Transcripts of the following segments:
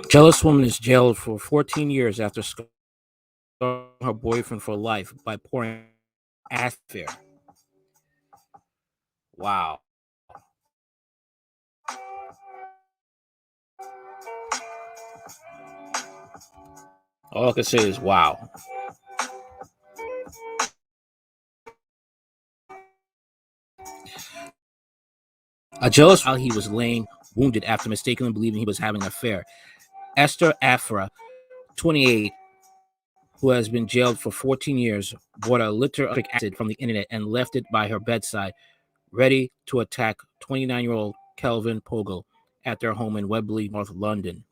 Jealous woman is jailed for 14 years after scarring her boyfriend for life by pouring acid. Wow. All I can say is wow. A jealous while he was laying wounded after mistakenly believing he was having an affair. Esther Afra, 28, who has been jailed for 14 years, bought a liter of acid from the internet and left it by her bedside, ready to attack 29-year-old Kelvin Pogo at their home in Webley, North London.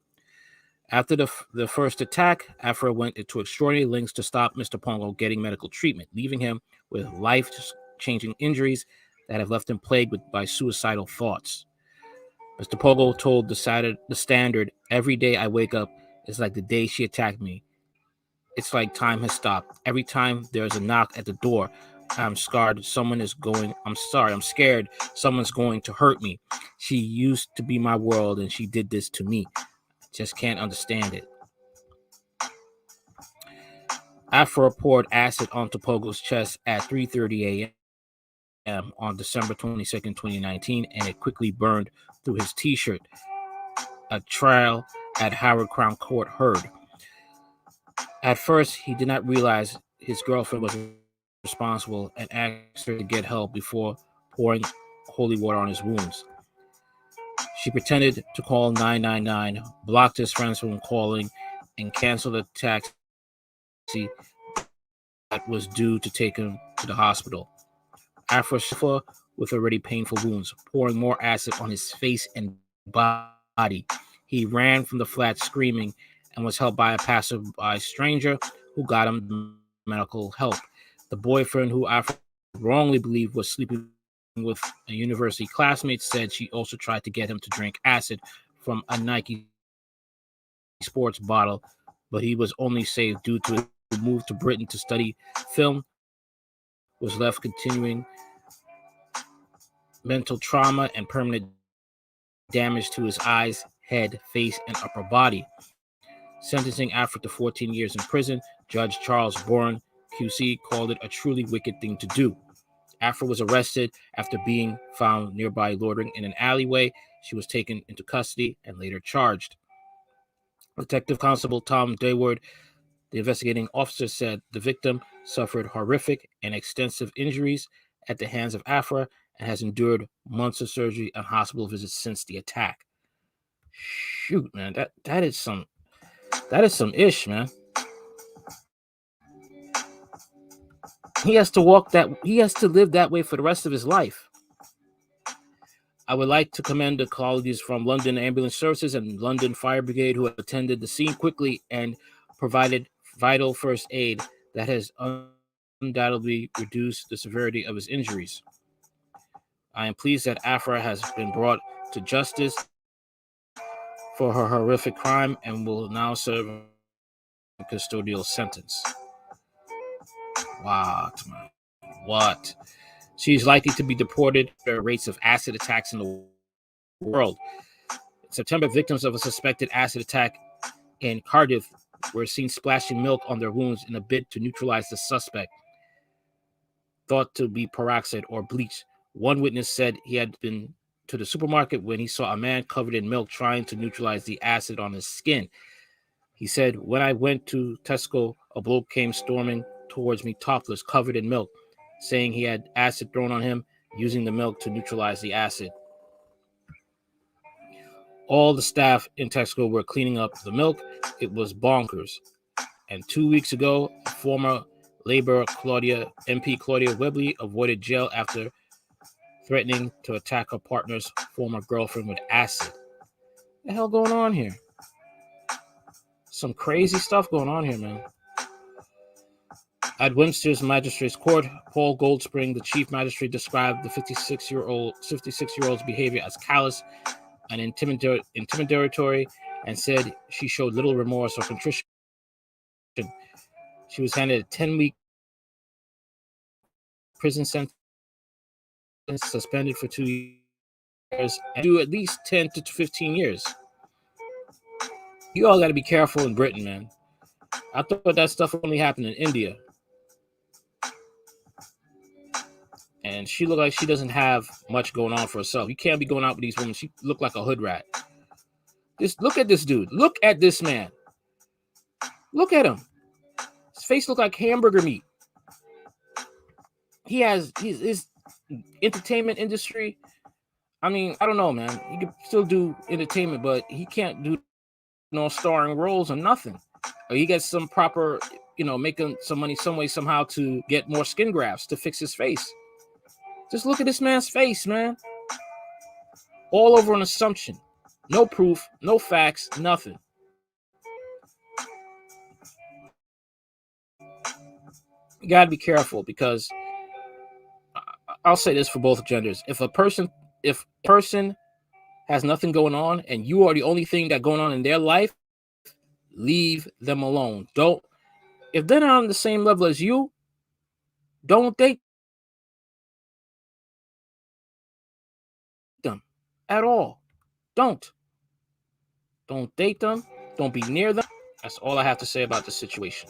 After the first attack, Afra went into extraordinary lengths to stop Mr. Pongo getting medical treatment, leaving him with life-changing injuries that have left him plagued by suicidal thoughts. Mr. Pogo told the Standard, "Every day I wake up is like the day she attacked me. It's like time has stopped. Every time there's a knock at the door, I'm scared. I'm scared someone's going to hurt me. She used to be my world and she did this to me. Just can't understand it." Afra poured acid onto Pogo's chest at 3:30 a.m. on December 22nd, 2019, and it quickly burned through his t-shirt. A trial at Howard Crown Court heard. At first, he did not realize his girlfriend was responsible and asked her to get help before pouring holy water on his wounds. She pretended to call 999, blocked his friends from calling, and canceled a taxi that was due to take him to the hospital. Afra suffered with already painful wounds, pouring more acid on his face and body. He ran from the flat screaming and was helped by a passerby stranger who got him medical help. The boyfriend, who Afra wrongly believed was sleeping with a university classmate, said she also tried to get him to drink acid from a Nike sports bottle, but he was only saved due to a move to Britain to study film, was left continuing mental trauma and permanent damage to his eyes, head, face, and upper body. Sentencing Afra to 14 years in prison, Judge Charles Bourne, QC, called it a truly wicked thing to do. Afra was arrested after being found nearby loitering in an alleyway. She was taken into custody and later charged. Detective Constable Tom Dayward, the investigating officer, said the victim suffered horrific and extensive injuries at the hands of Afra and has endured months of surgery and hospital visits since the attack. Shoot, man, that is some ish, man. He has to live that way for the rest of his life. I would like to commend the colleagues from London Ambulance Services and London Fire Brigade who attended the scene quickly and provided vital first aid that has undoubtedly reduced the severity of his injuries. I am pleased that Afra has been brought to justice for her horrific crime and will now serve a custodial sentence. What? She's likely to be deported at rates of acid attacks in the world. In September, victims of a suspected acid attack in Cardiff were seen splashing milk on their wounds in a bid to neutralize the suspect, thought to be peroxide or bleach. One witness said he had been to the supermarket when he saw a man covered in milk trying to neutralize the acid on his skin. He said, "When I went to Tesco, a bloke came storming towards me topless, covered in milk, saying he had acid thrown on him, using the milk to neutralize the acid. All the staff in Tesco were cleaning up the milk. It was bonkers." And 2 weeks ago, former Labour MP Claudia Webley avoided jail after threatening to attack her partner's former girlfriend with acid. What the hell going on here? Some crazy stuff going on here, man. At Webster's Magistrates Court, Paul Goldspring, the chief magistrate, described the 56-year-old's behavior as callous and intimidatory, and said she showed little remorse or contrition. She was handed a 10-week prison sentence, suspended for 2 years, and do at least 10 to 15 years. You all got to be careful in Britain, man. I thought that stuff only happened in India. And she looked like she doesn't have much going on for herself. You can't be going out with these women. She looked like a hood rat. Just look at this dude. Look at this man. Look at him. His face looked like hamburger meat. His entertainment industry. I mean, I don't know, man. He can still do entertainment, but he can't do no starring roles or nothing. Or he gets some proper, making some money some way, somehow to get more skin grafts to fix his face. Just look at this man's face, man. All over an assumption. No proof, no facts, nothing. You got to be careful, because I'll say this for both genders. If a person has nothing going on and you are the only thing that's going on in their life, leave them alone. If they're not on the same level as you, don't date them at all. Don't date them. Don't be near them. That's all I have to say about the situation.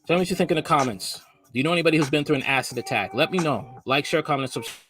Tell me what you think in the comments. Do you know anybody who's been through an acid attack? Let me know. Like, share, comment, and subscribe.